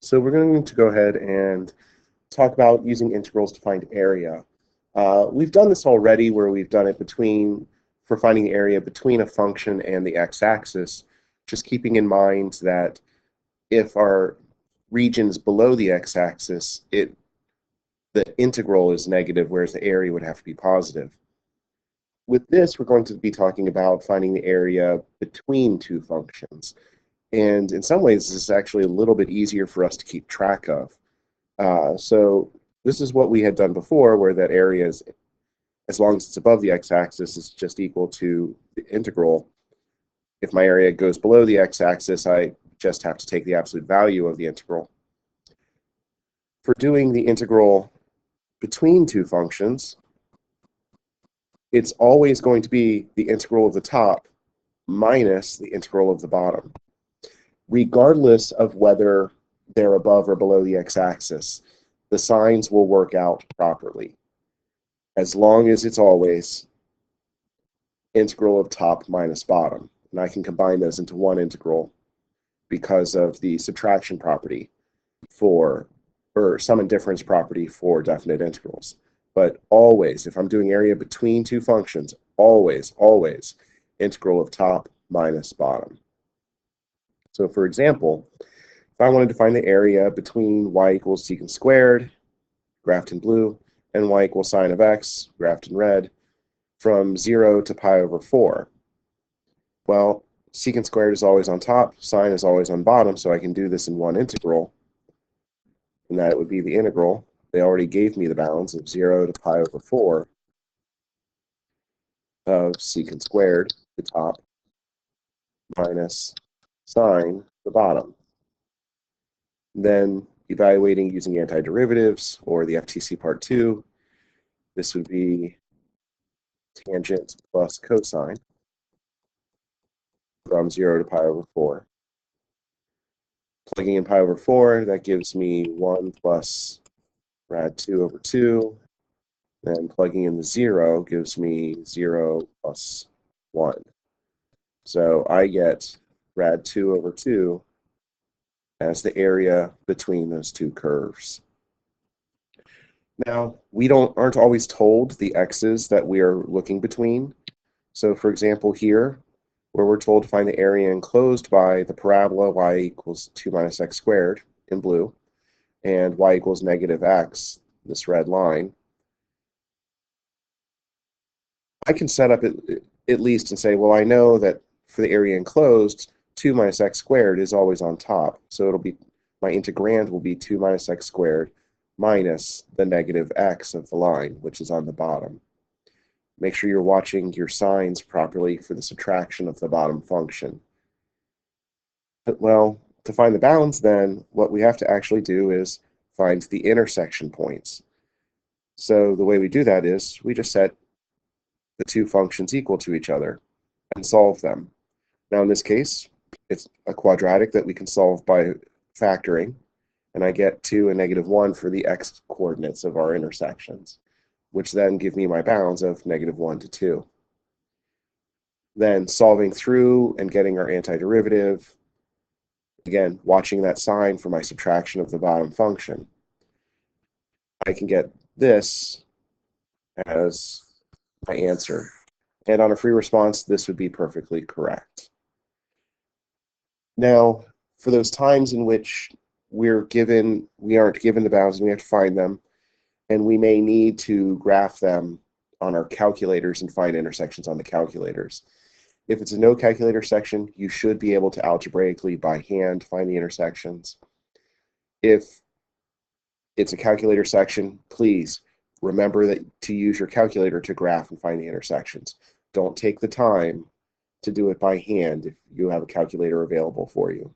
So we're going to go ahead and talk about using integrals to find area. We've done this already where we've done it for finding the area between a function and the x-axis, just keeping in mind that if our region's below the x-axis, the integral is negative, whereas the area would have to be positive. With this, we're going to be talking about finding the area between two functions. And in some ways, this is actually a little bit easier for us to keep track of. So this is what we had done before, where that area is, as long as it's above the x-axis, is just equal to the integral. If my area goes below the x-axis, I just have to take the absolute value of the integral. For doing the integral between two functions, it's always going to be the integral of the top minus the integral of the bottom, regardless of whether they're above or below the x-axis. The signs will work out properly, as long as it's always integral of top minus bottom. And I can combine those into one integral because of the subtraction property or sum and difference property for definite integrals. But always, if I'm doing area between two functions, always integral of top minus bottom. So for example, if I wanted to find the area between y equals secant squared, graphed in blue, and y equals sine of x, graphed in red, from 0 to pi over 4. Well, secant squared is always on top, sine is always on bottom, so I can do this in one integral, and that would be the integral. They already gave me the bounds of 0 to pi over 4 of secant squared, the top, minus sine, the bottom. Then evaluating using antiderivatives or the FTC part 2, this would be tangent plus cosine from 0 to pi over 4. Plugging in pi over 4, that gives me 1 plus rad 2 over 2. Then plugging in the 0 gives me 0 plus 1. So I get rad 2 over 2 as the area between those two curves. Now, we aren't always told the x's that we are looking between. So for example here, where we're told to find the area enclosed by the parabola y equals 2 minus x squared in blue, and y equals negative x, this red line, I can set up at least and say, well, I know that for the area enclosed, 2 minus x squared is always on top. So it'll be, my integrand will be 2 minus x squared minus the negative x of the line, which is on the bottom. Make sure you're watching your signs properly for the subtraction of the bottom function. But, well, to find the bounds, then, what we have to actually do is find the intersection points. So the way we do that is we just set the two functions equal to each other and solve them. Now in this case, it's a quadratic that we can solve by factoring, and I get 2 and negative 1 for the x coordinates of our intersections, which then give me my bounds of negative 1 to 2. Then solving through and getting our antiderivative, again, watching that sign for my subtraction of the bottom function, I can get this as my answer. And on a free response, this would be perfectly correct. Now, for those times in which we aren't given the bounds and we have to find them, and we may need to graph them on our calculators and find intersections on the calculators. If it's a no calculator section, you should be able to algebraically by hand find the intersections. If it's a calculator section, please remember to use your calculator to graph and find the intersections. Don't take the time to do it by hand if you have a calculator available for you.